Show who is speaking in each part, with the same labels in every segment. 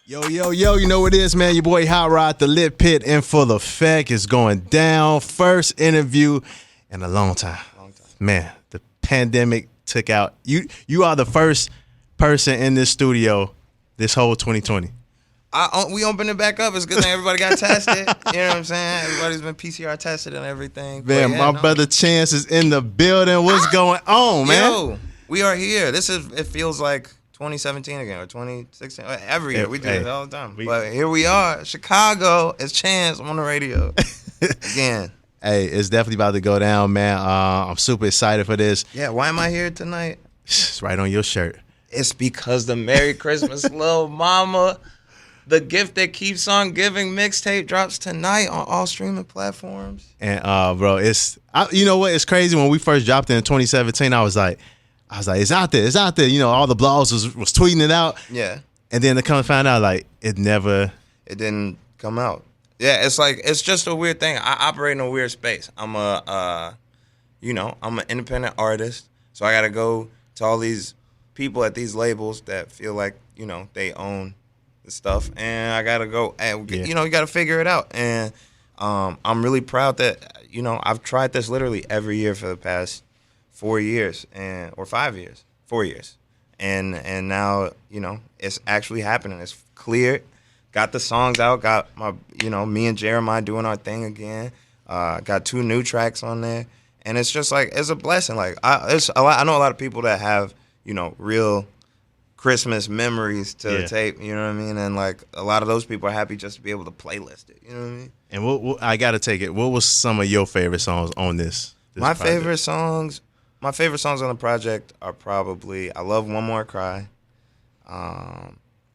Speaker 1: Yo, you know what it is, man. Your boy HotRod, the LitPit in full effect is going down. First interview in a long time. Man, the pandemic took out. You are the first person in this studio this whole 2020.
Speaker 2: We opened it back up. It's a good thing everybody got tested. You know what I'm saying? Everybody's been PCR tested and everything.
Speaker 1: Man, my brother Chance is in the building. What's going on, man?
Speaker 2: Yo, we are here. It feels like 2017 again, or 2016. Every year, we do it all the time. But here we are, Chicago. It's Chance. I'm on the radio again.
Speaker 1: Hey, it's definitely about to go down, man. I'm super excited for this.
Speaker 2: Yeah, why am I here tonight?
Speaker 1: It's right on your shirt.
Speaker 2: It's because the Merry Christmas, Lil Mama, the gift that keeps on giving mixtape drops tonight on all streaming platforms.
Speaker 1: And bro, you know what? It's crazy. When we first dropped it in 2017, I was like, it's out there. You know, all the blogs was tweeting it out.
Speaker 2: Yeah.
Speaker 1: And then to come find out, like, it
Speaker 2: didn't come out. Yeah, it's just a weird thing. I operate in a weird space. I'm an independent artist, so I got to go to all these people at these labels that feel like, you know, they own the stuff, and I got to go, and you know, you got to figure it out. And I'm really proud that, you know, I've tried this literally every year for the past 4 years or 5 years, 4 years, and now, you know, it's actually happening. It's cleared. Got the songs out. Got my, you know, me and Jeremiah doing our thing again. Got 2 new tracks on there, and it's just like, it's a blessing. Like I know a lot of people that have, you know, real Christmas memories to the tape. You know what I mean? And like a lot of those people are happy just to be able to playlist it. You know what I mean?
Speaker 1: And I gotta take it. What was some of your favorite songs on this project? My favorite songs on the project are probably, I love One More Cry. I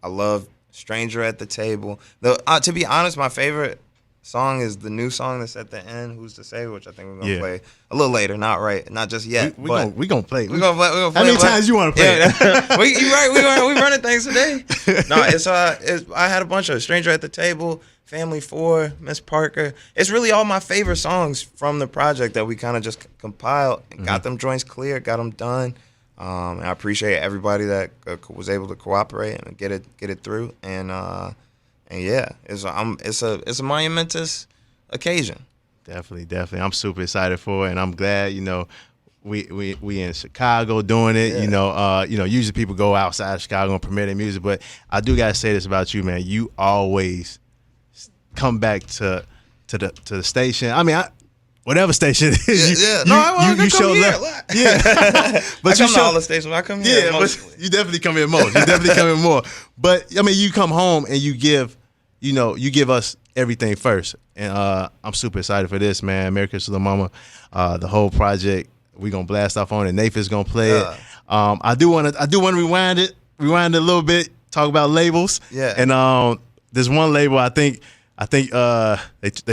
Speaker 1: love Stranger at the Table. To be honest, my favorite song is the new song that's at the end, Who's to Say, which I think we're gonna play a little later. Not just yet. We gonna play.
Speaker 2: We gonna play.
Speaker 1: How many times you want to play?
Speaker 2: Yeah. You right. We running things today. No, I had a bunch of Stranger at the Table, Family 4, Miss Parker. It's really all my favorite songs from the project that we kind of just compiled and got them joints clear, got them done. And I appreciate everybody that was able to cooperate and get it through. And yeah, it's a monumentous occasion.
Speaker 1: Definitely. I'm super excited for it, and I'm glad, you know, we in Chicago doing it. Yeah. You know, usually people go outside of Chicago and premiere their music, but I do gotta say this about you, man. You always come back to the station. I mean, whatever station it is. You show love. Yeah. But
Speaker 2: I come to all the stations. I come here mostly.
Speaker 1: But you definitely come here most. You definitely come here more. But I mean, you come home and you give us everything first. And I'm super excited for this, man. Merry Christmas, Lil Mama. The whole project, we gonna blast off on it. Nathan's gonna play it. I do want to rewind it a little bit. Talk about labels.
Speaker 2: Yeah.
Speaker 1: And there's one label I think they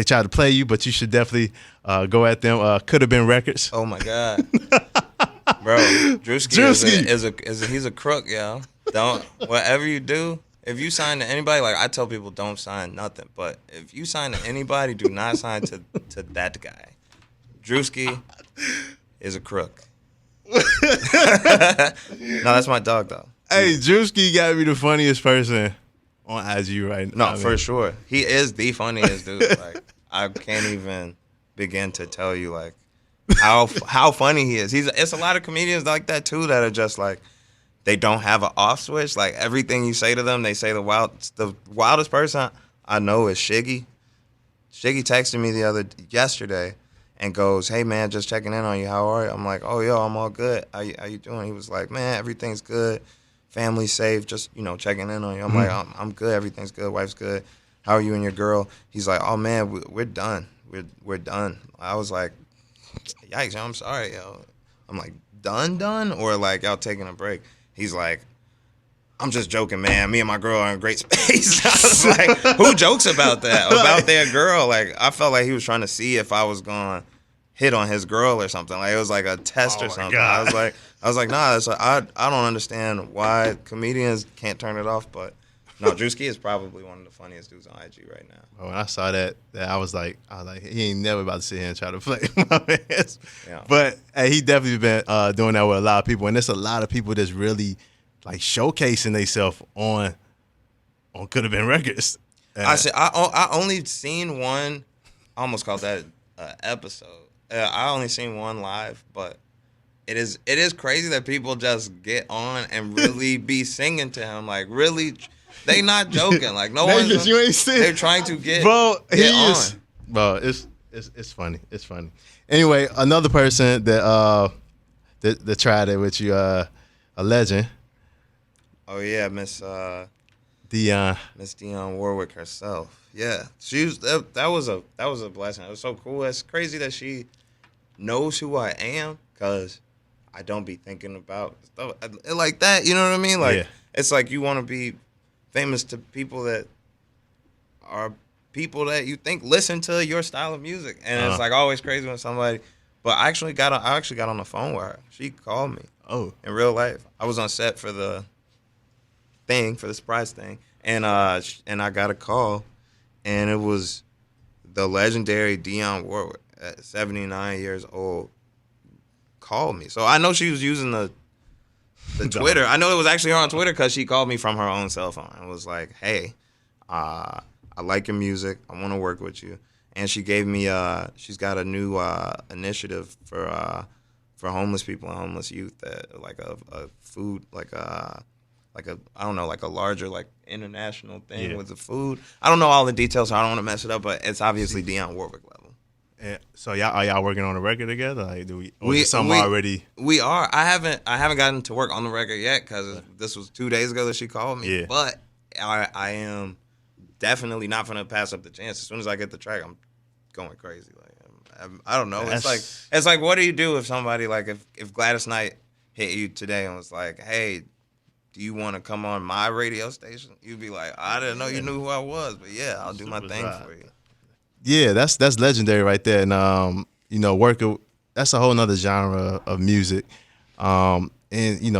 Speaker 1: tried to play you, but you should definitely go at them. Could have been Records.
Speaker 2: Oh my God, bro, Drewski he's a crook, yo. Don't, whatever you do, if you sign to anybody, like I tell people, don't sign nothing. But if you sign to anybody, do not sign to that guy. Drewski is a crook. No, that's my dog though.
Speaker 1: Hey, Drewski got to be the funniest person on IG right now.
Speaker 2: No, for sure. He is the funniest dude. Like, I can't even begin to tell you like how funny he is. It's a lot of comedians like that too that are just like, they don't have an off switch. Like everything you say to them, they say the wildest person I know is Shiggy. Shiggy texted me yesterday and goes, "Hey man, just checking in on you. How are you?" I'm like, "Oh yo, I'm all good. How you doing?" He was like, "Man, everything's good. Family's safe, just, you know, checking in on you." I'm like, I'm good, everything's good, wife's good. How are you and your girl? He's like, "Oh man, we're done. We're done." I was like, yikes, yo, I'm sorry, yo. I'm like, done? Or like, y'all taking a break? He's like, "I'm just joking, man. Me and my girl are in a great space." I was like, who jokes about that? About their girl? Like, I felt like he was trying to see if I was going to hit on his girl or something. Like, it was like a test or something. God. I was like, nah, I don't understand why comedians can't turn it off. But no, Drewski is probably one of the funniest dudes on IG right now.
Speaker 1: When I saw that I was like, he ain't never about to sit here and try to play my ass.
Speaker 2: Yeah.
Speaker 1: But hey, he definitely been doing that with a lot of people, and there's a lot of people that's really like showcasing themselves on
Speaker 3: on Could Have Been Records.
Speaker 2: I only seen one. I almost called that episode. I only seen one live, but it is crazy that people just get on and really be singing to him. Like really, they not joking. Like no one.
Speaker 3: You ain't seen.
Speaker 2: They're trying to get
Speaker 3: Bro,
Speaker 2: get
Speaker 3: he is.
Speaker 2: on.
Speaker 3: Bro, it's funny. It's funny. Anyway, another person that tried it with you, a legend.
Speaker 2: Oh yeah, Miss Dionne Warwick herself. Yeah, she was that was a blessing. It was so cool. It's crazy that she knows who I am because I don't be thinking about stuff like that. You know what I mean? Like It's like you want to be famous to people that are people that you think listen to your style of music, and it's like always crazy when somebody. But I actually got on the phone with her. She called me.
Speaker 3: Oh,
Speaker 2: in real life, I was on set for the surprise thing, and I got a call, and it was the legendary Dionne Warwick at 79 years old called me. So I know she was using the Twitter. I know it was actually her on Twitter because she called me from her own cell phone and was like, "Hey, I like your music. I want to work with you." And she gave me she's got a new initiative for homeless people and homeless youth that like a food like a I don't know, like a larger like international thing with the food. I don't know all the details, so I don't want to mess it up, but it's obviously Dionne Warwick level.
Speaker 3: And so are y'all working on a record together? Like, already?
Speaker 2: We are. I haven't gotten to work on the record yet because this was 2 days ago that she called me.
Speaker 3: Yeah.
Speaker 2: But I am definitely not gonna pass up the chance. As soon as I get the track, I'm going crazy. Like I don't know. It's like what do you do if somebody like if Gladys Knight hit you today and was like, "Hey, do you want to come on my radio station?" You'd be like, "I didn't know you knew who I was, but yeah, I'll do my thing for you."
Speaker 3: Yeah, that's legendary right there. And that's a whole nother genre of music. And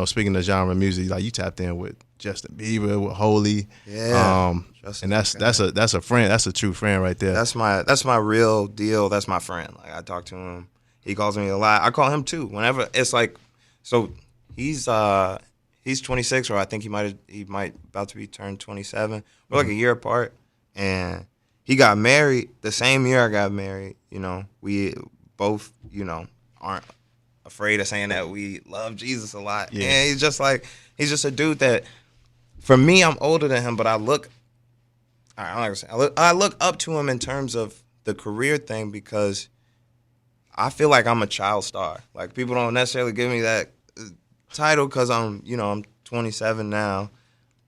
Speaker 3: speaking of genre of music, like you tapped in with Justin Bieber, with Holy.
Speaker 2: Yeah.
Speaker 3: And that's a friend. That's a true friend right there.
Speaker 2: That's my real deal. That's my friend. Like I talk to him. He calls me a lot. I call him too. Whenever it's like, so he's 26, or I think he might about to be turned 27. We're like a year apart, and he got married the same year I got married. We both aren't afraid of saying that we love Jesus a lot. Yeah. And he's just a dude that, for me, I'm older than him, but I look up to him in terms of the career thing because I feel like I'm a child star. Like people don't necessarily give me that title because I'm 27 now.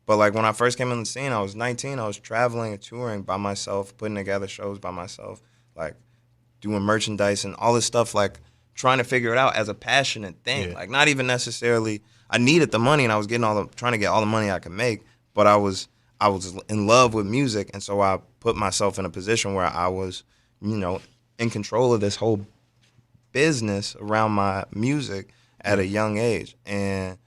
Speaker 2: But like when I first came in the scene, I was 19. I was traveling and touring by myself, putting together shows by myself, like doing merchandise and all this stuff, like trying to figure it out as a passionate thing. Yeah. Like not even necessarily, I needed the money and I was trying to get all the money I could make, but I was in love with music, and so I put myself in a position where I was, in control of this whole business around my music at a young age. And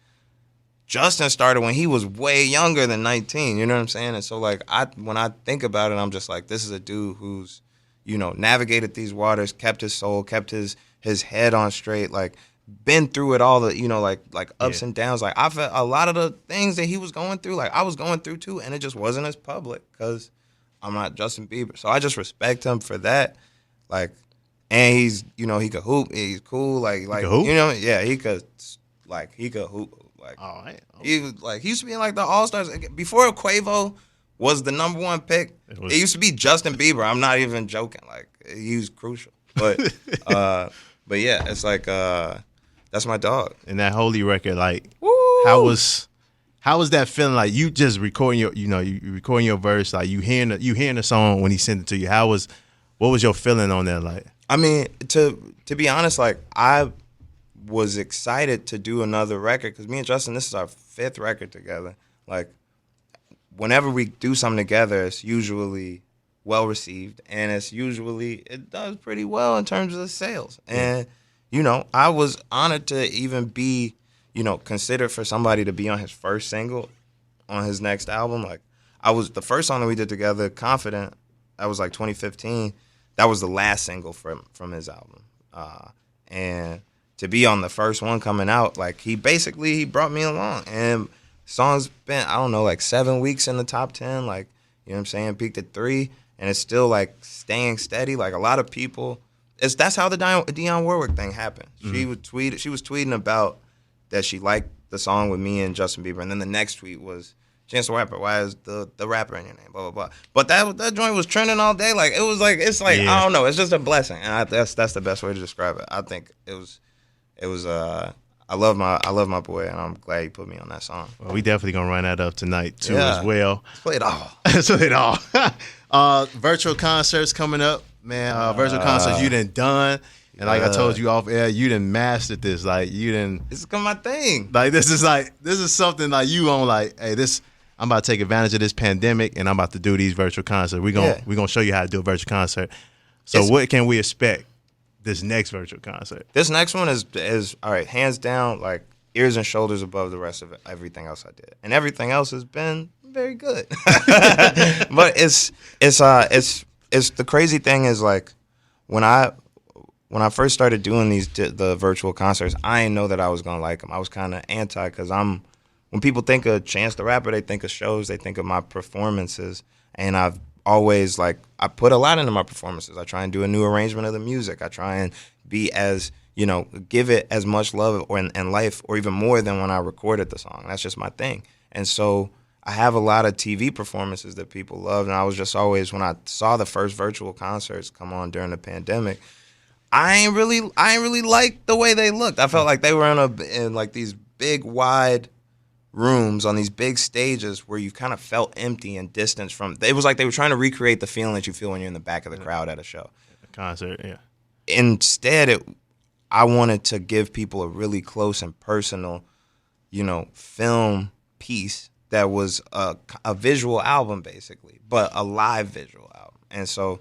Speaker 2: Justin started when he was way younger than 19, you know what I'm saying? And so like when I think about it, I'm just like, this is a dude who's, navigated these waters, kept his soul, kept his head on straight, like been through it all, the like ups and downs. Like I felt a lot of the things that he was going through, like I was going through too, and it just wasn't as public because I'm not Justin Bieber. So I just respect him for that. Like, and he's, he could hoop, he's cool, like he could hoop? Yeah, he could hoop. Like, all right. He used to be in like the All-Stars before Quavo was the number one pick. It used to be Justin Bieber. I'm not even joking. Like he was crucial. But yeah, it's like that's my dog.
Speaker 3: And that Holy record, like,
Speaker 2: woo!
Speaker 3: how was that feeling? Like you just recording you recording your verse, like you hearing the song when he sent it to you. What was your feeling on that? Like,
Speaker 2: I mean, to be honest, like I was excited to do another record because me and Justin, this is our 5th record together. Like, whenever we do something together, it's usually well received, and it does pretty well in terms of the sales. And I was honored to even be, considered for somebody to be on his first single on his next album. Like, the first song that we did together, Confident, that was like 2015. That was the last single from his album, and to be on the first one coming out, like he brought me along. And Song's been, I don't know, like 7 weeks in the top 10. Like, you know what I'm saying? Peaked at 3, and it's still like staying steady. Like a lot of people, that's how the Dionne Warwick thing happened. She was tweeting about that she liked the song with me and Justin Bieber, and then the next tweet was, Chance the Rapper, why is the rapper in your name? Blah blah blah. But that joint was trending all day. Like it's like I don't know. It's just a blessing, and that's the best way to describe it. I think it was. I love my boy, and I'm glad he put me on that song.
Speaker 3: Well, we definitely gonna run that up tonight too as well.
Speaker 2: Let's play it all.
Speaker 3: Let's play it all. Virtual concerts coming up, man. Virtual concerts you done. And like I told you off air, you done mastered this. Like
Speaker 2: this is my thing.
Speaker 3: Like this is something like you on like, hey, I'm about to take advantage of this pandemic, and I'm about to do these virtual concerts. We're gonna show you how to do a virtual concert. So what can we expect this next virtual concert?
Speaker 2: This next one is all right, hands down, like ears and shoulders above the rest of everything else I did, and everything else has been very good. But it's the crazy thing is like when I first started doing the virtual concerts, I didn't know that I was gonna like them. I was kind of anti because when people think of Chance the Rapper, they think of shows, they think of my performances, and I've always I put a lot into my performances. I try and do a new arrangement of the music. I try and be as, give it as much love and life or even more than when I recorded the song. That's just my thing. And so I have a lot of TV performances that people love, and I was just always, when I saw the first virtual concerts come on during the pandemic, I ain't really like the way they looked. I felt like they were in like these big wide rooms on these big stages where you kind of felt empty and distant from. It was like they were trying to recreate the feeling that you feel when you're in the back of the crowd at a show,
Speaker 3: a concert. Yeah.
Speaker 2: Instead, I wanted to give people a really close and personal, film piece that was a visual album basically, but a live visual album. And so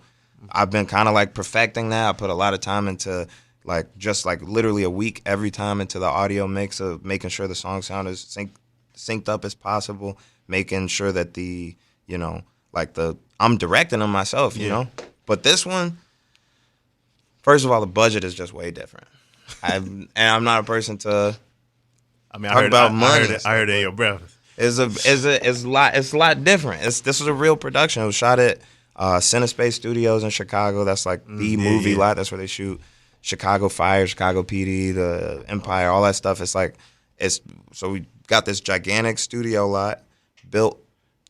Speaker 2: I've been kind of like perfecting that. I put a lot of time into just literally a week every time into the audio mix of making sure the song sound is synced up as possible, making sure that I'm directing them myself, you know. But this one, first of all, the budget is just way different. And I'm not a person to talk about money.
Speaker 3: I heard it in your breath.
Speaker 2: It's a lot different. This was a real production. It was shot at CineSpace Studios in Chicago. That's like the movie lot. That's where they shoot Chicago Fire, Chicago PD, the Empire, all that stuff. So we got this gigantic studio lot built.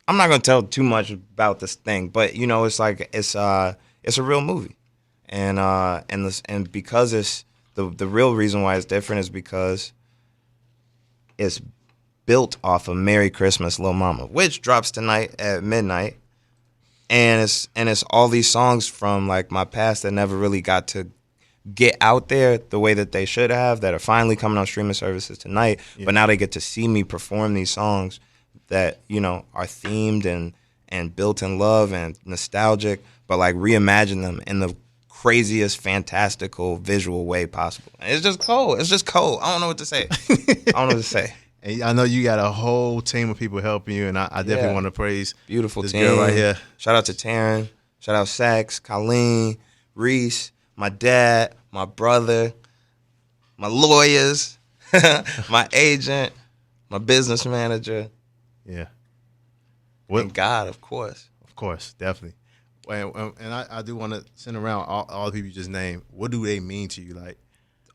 Speaker 2: I'm not gonna tell too much about this thing, but it's a real movie, and because it's the real reason why it's different is because it's built off of Merry Christmas, Lil Mama, which drops tonight at midnight. And it's all these songs from like my past that never really got to get out there the way that they should have, that are finally coming on streaming services tonight. Yeah. But now they get to see me perform these songs that, are themed and built in love and nostalgic, but like reimagine them in the craziest, fantastical visual way possible. And it's just cold. I don't know what to say.
Speaker 3: And I know you got a whole team of people helping you, and I definitely want to praise
Speaker 2: beautiful
Speaker 3: this
Speaker 2: team
Speaker 3: girl right here.
Speaker 2: Shout out to Taryn. Shout out Sax, Colleen, Reese, my dad, my brother, my lawyers, my agent, my business manager.
Speaker 3: Yeah.
Speaker 2: And God, of course.
Speaker 3: Of course, definitely. And I do want to send around all the people you just named. What do they mean to you? Like,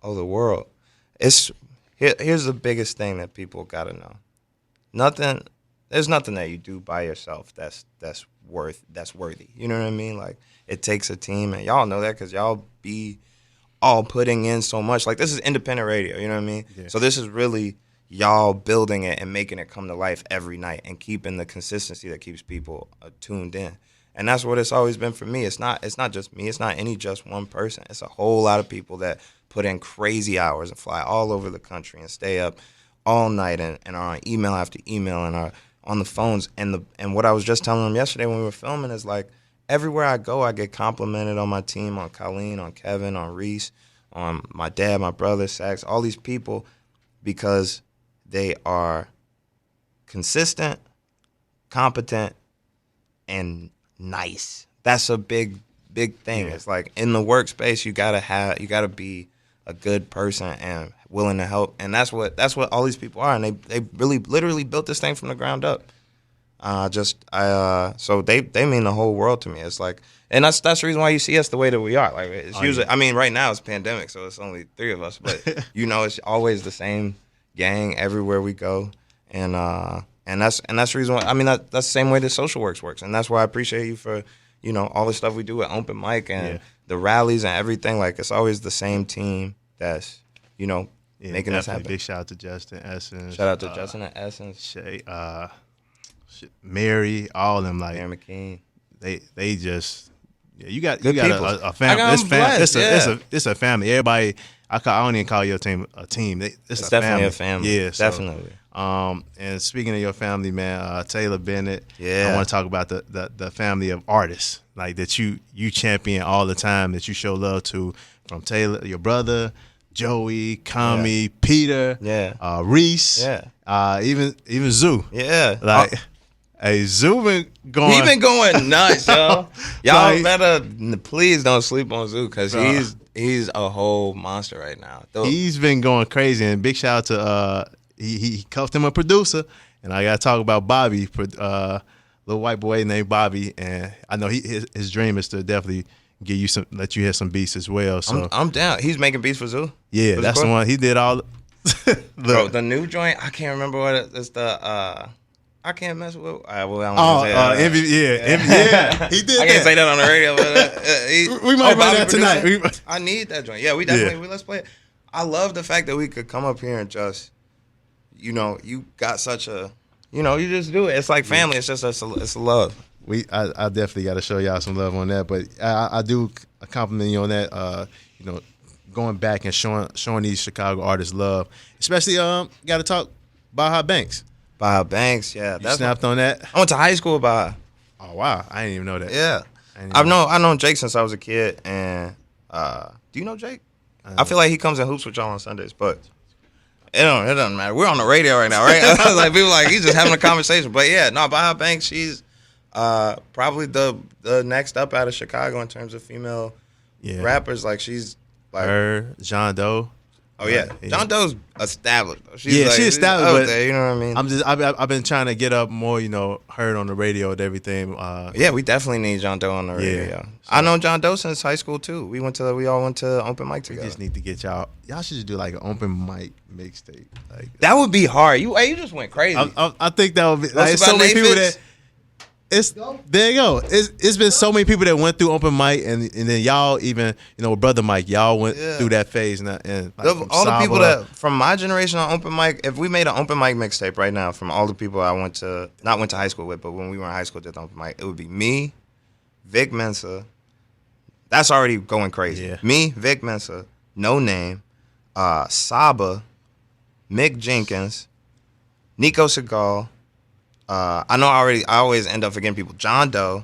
Speaker 2: the world. Here's the biggest thing that people gotta know. There's nothing that you do by yourself that's worthy. You know what I mean? Like, it takes a team, and y'all know that because y'all be all putting in so much. Like, this is independent radio, you know what I mean? Yeah. So this is really y'all building it and making it come to life every night and keeping the consistency that keeps people tuned in. And that's what it's always been for me. It's not just me. It's not just one person. It's a whole lot of people that put in crazy hours and fly all over the country and stay up all night and are on email after email and are on the phones. And what I was just telling them yesterday when we were filming is like, everywhere I go, I get complimented on my team, on Colleen, on Kevin, on Reese, on my dad, my brother, Sax, all these people, because they are consistent, competent, and nice. That's a big thing. Yeah. It's like in the workspace, you gotta be a good person and willing to help. And that's what all these people are. And they really literally built this thing from the ground up. So they mean the whole world to me. It's like, and that's the reason why you see us the way that we are. Like it's usually, I mean, right now it's pandemic, so it's only 3 of us, but it's always the same gang everywhere we go. And that's the reason why, I mean, that's the same way that social works, and that's why I appreciate you for, all the stuff we do at open mic and the rallies and everything. Like it's always the same team that's, making us happen.
Speaker 3: Big shout out to Justin Essence.
Speaker 2: Shout out to Justin and Essence.
Speaker 3: Shay, Mary, all of them. Like
Speaker 2: Mary McKean.
Speaker 3: They just, you got
Speaker 2: Good people.
Speaker 3: a family. It's a family. Everybody. I don't even call your team a team. It's
Speaker 2: definitely a family.
Speaker 3: Yeah, so,
Speaker 2: definitely.
Speaker 3: And speaking of your family, man, Taylor Bennett.
Speaker 2: Yeah.
Speaker 3: I want to talk about the family of artists like that you champion all the time, that you show love to, from Taylor, your brother, Joey, Kami, Peter, Reese, even Zoo.
Speaker 2: Yeah.
Speaker 3: Like, hey, Zoo been going.
Speaker 2: He been going nuts, yo. Y'all better please don't sleep on Zoo, because he's a whole monster right now.
Speaker 3: He's been going crazy, and big shout out to he cuffed him a producer, and I gotta talk about Bobby, little white boy named Bobby, and I know his dream is to definitely let you hear some beats as well. So
Speaker 2: I'm down. He's making beats for Zoo.
Speaker 3: Yeah, that's the one he did all.
Speaker 2: Bro, the new joint, I can't remember what it's the. I can't mess with.
Speaker 3: Envy, yeah, he did.
Speaker 2: I can't say that on the radio, but
Speaker 3: we might run that tonight.
Speaker 2: I need that joint. Yeah, we definitely let's play it. I love the fact that we could come up here and just, you got such a, you just do it. It's like family. It's just it's a love.
Speaker 3: I definitely got to show y'all some love on that, but I do compliment you on that. Going back and showing these Chicago artists love, especially got to talk Baja Banks.
Speaker 2: Baja Banks, yeah.
Speaker 3: You snapped on that?
Speaker 2: I went to high school with Baja.
Speaker 3: Oh, wow. I didn't even know that.
Speaker 2: Yeah. I've known Jake since I was a kid. And do you know Jake? I feel like he comes and hoops with y'all on Sundays, but it doesn't matter. We're on the radio right now, right? Like people he's just having a conversation. But yeah, no, Baja Banks, she's probably the next up out of Chicago in terms of female rappers. Like she's like
Speaker 3: her, John Doe.
Speaker 2: Oh yeah, John Doe's established. She's
Speaker 3: she's established. But
Speaker 2: there, you know what I mean.
Speaker 3: I've been trying to get up more, heard on the radio and everything.
Speaker 2: Yeah, we definitely need John Doe on the radio. Yeah. So, I know John Doe since high school too. We all went to open mic together.
Speaker 3: We just need to get y'all. Y'all should just do like an open mic mixtape. Like
Speaker 2: that would be hard. You just went crazy.
Speaker 3: I think that would be. Like, so many people that. There you go. It's been so many people that went through open mic, and then y'all even with Brother Mike, y'all went through that phase, and like
Speaker 2: all the people that from my generation on open mic. If we made an open mic mixtape right now, from all the people I went to high school with, but when we were in high school did the open mic, it would be me, Vic Mensa. That's already going crazy.
Speaker 3: Yeah.
Speaker 2: Me, Vic Mensa, No Name, Saba, Mick Jenkins, Nico Segal. I know I always end up forgetting people. John Doe,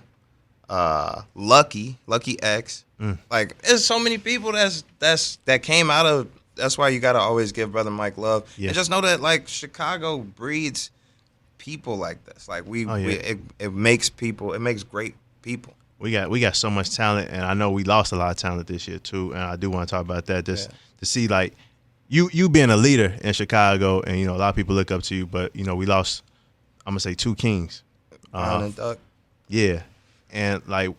Speaker 2: Lucky X. Like, there's so many people that came out of. That's why you gotta always give Brother Mike love. Yeah. And just know that like Chicago breeds people like this. Like it makes people. It makes great people.
Speaker 3: We got so much talent, and I know we lost a lot of talent this year too. And I do want to talk about that. Just to see like you being a leader in Chicago, and a lot of people look up to you, but we lost. I'm gonna say 2 kings.
Speaker 2: Brown and Duck.
Speaker 3: Yeah, and like,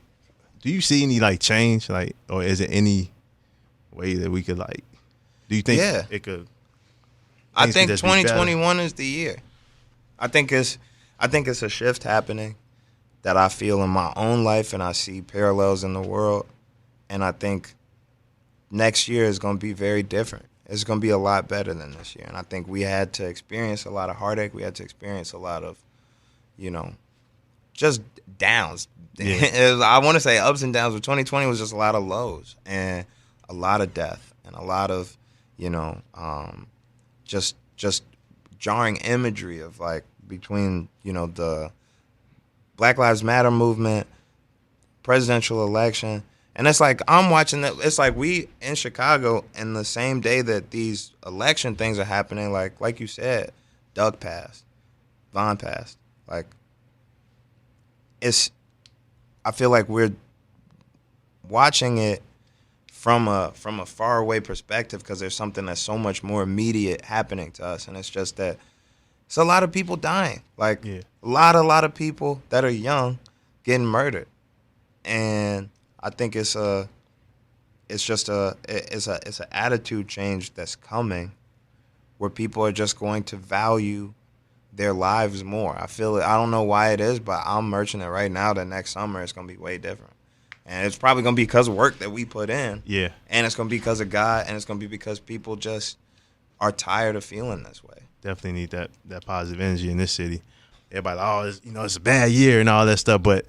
Speaker 3: do you see any like change, like, or is it any way that we could like? Do you think it could?
Speaker 2: I think 2021 is the year. I think it's a shift happening that I feel in my own life, and I see parallels in the world, and I think next year is gonna be very different. It's going to be a lot better than this year. And I think we had to experience a lot of heartache. We had to experience a lot of, just downs. Yeah. I want to say ups and downs, but 2020 was just a lot of lows and a lot of death and a lot of, just jarring imagery of like between, the Black Lives Matter movement, presidential election. And it's like I'm watching that. It's like we in Chicago, and the same day that these election things are happening, like you said, Doug passed, Von passed. Like I feel like we're watching it from a faraway perspective, because there's something that's so much more immediate happening to us, and it's just that it's a lot of people dying. Like a lot of people that are young getting murdered, and I think it's an attitude change that's coming, where people are just going to value their lives more. I feel it. I don't know why it is, but I'm merching it right now that next summer it's going to be way different. And it's probably going to be because of work that we put in. Yeah. And it's going to be because of God, and it's going to be because people just are tired of feeling this way.
Speaker 3: Definitely need that positive energy in this city. Everybody, it's a bad year and all that stuff, but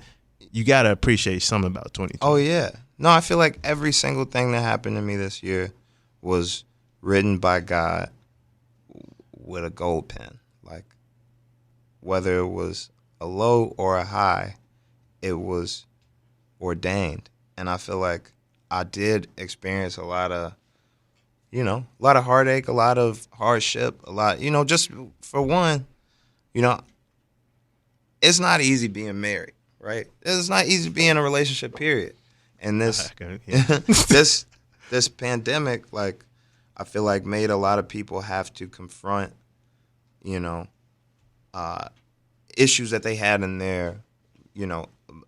Speaker 3: you got to appreciate something about 2020.
Speaker 2: Oh, yeah. No, I feel like every single thing that happened to me this year was written by God with a gold pen. Like, whether it was a low or a high, it was ordained. And I feel like I did experience a lot of heartache, a lot of hardship, a lot, just for one, it's not easy being married, right? It's not easy being in a relationship, period. And this pandemic, like, I feel like made a lot of people have to confront, issues that they had in their,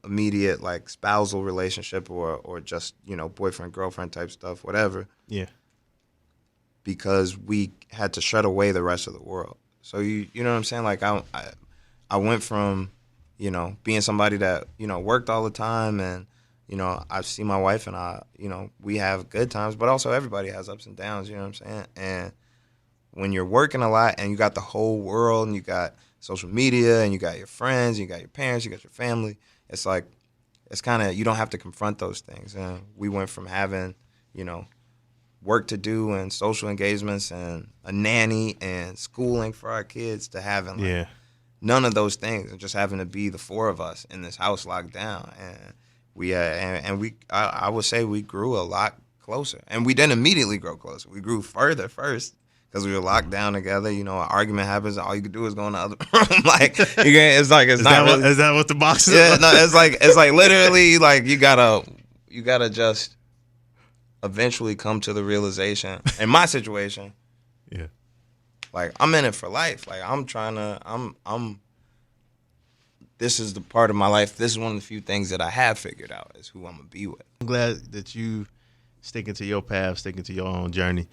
Speaker 2: immediate, like, spousal relationship or just, boyfriend, girlfriend type stuff, whatever. Yeah. Because we had to shut away the rest of the world. So you know what I'm saying? Like, I went from, being somebody that, worked all the time, and, I see my wife and we have good times, but also everybody has ups and downs, you know what I'm saying? And when you're working a lot and you got the whole world and you got social media and you got your friends, you got your parents, you got your family, it's like, it's kind of, you don't have to confront those things. And we went from having, work to do and social engagements and a nanny and schooling for our kids to having none of those things, and just having to be the four of us in this house locked down. And I would say we grew a lot closer, and we didn't immediately grow closer. We grew further first because we were locked down together. An argument happens, all you could do is go in the other room. Like, it's not really.
Speaker 3: Is that what the box is?
Speaker 2: Yeah, no, it's like literally, like, you gotta just eventually come to the realization. In my situation, like, I'm in it for life. Like, this is the part of my life. This is one of the few things that I have figured out is who I'm gonna be with.
Speaker 3: I'm glad that you sticking to your path, sticking to your own journey.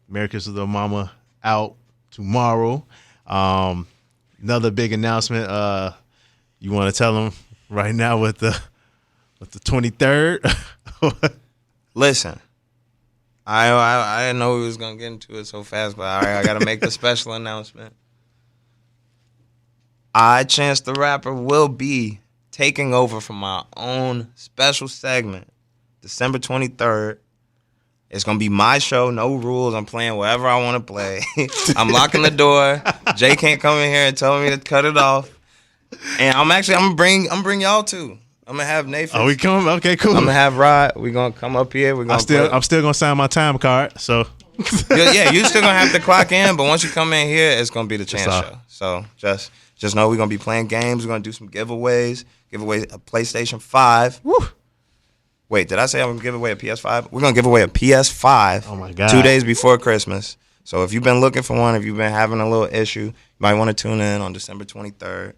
Speaker 3: America's Little Mama out tomorrow. Another big announcement. You want to tell them right now with the 23rd?
Speaker 2: Listen, I didn't know we was gonna get into it so fast, but I gotta make the special announcement. Chance the Rapper will be taking over for my own special segment, December 23rd. It's going to be my show, no rules. I'm playing whatever I want to play. I'm locking the door. Jay can't come in here and tell me to cut it off. And I'm going to bring y'all too. I'm going to have Nathan.
Speaker 3: Oh, we coming? Okay, cool.
Speaker 2: I'm going to have Rod. We're going to come up here. I'm
Speaker 3: still going to sign my time card, so.
Speaker 2: Yeah, you still going to have to clock in, but once you come in here, it's going to be the Chance show. So just know we're going to be playing games. We're going to do some giveaways. Give away a PlayStation 5. Woo. Wait, did I say I'm going to give away a PS5? We're going to give away a PS5
Speaker 3: oh my God.
Speaker 2: 2 days before Christmas. So if you've been looking for one, if you've been having a little issue, you might want to tune in on December 23rd.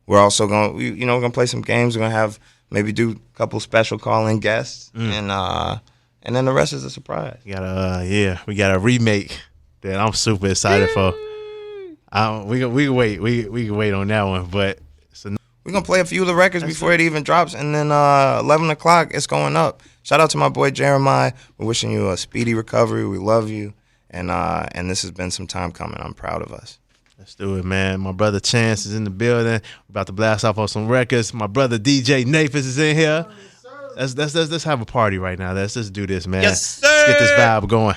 Speaker 2: We're also going to, we're going to play some games. We're going to maybe do a couple special call-in guests. And then the rest is a surprise.
Speaker 3: We got a remake that I'm super excited for. We can wait. We can wait on that one, but
Speaker 2: we're going to play a few of the records before it even drops, and then 11 o'clock, it's going up. Shout out to my boy Jeremiah. We're wishing you a speedy recovery. We love you, and this has been some time coming. I'm proud of us.
Speaker 3: Let's do it, man. My brother Chance is in the building. We're about to blast off on some records. My brother DJ Naphis is in here. Let's have a party right now. Let's just do this, man.
Speaker 2: Yes, sir.
Speaker 3: Let's get this vibe going.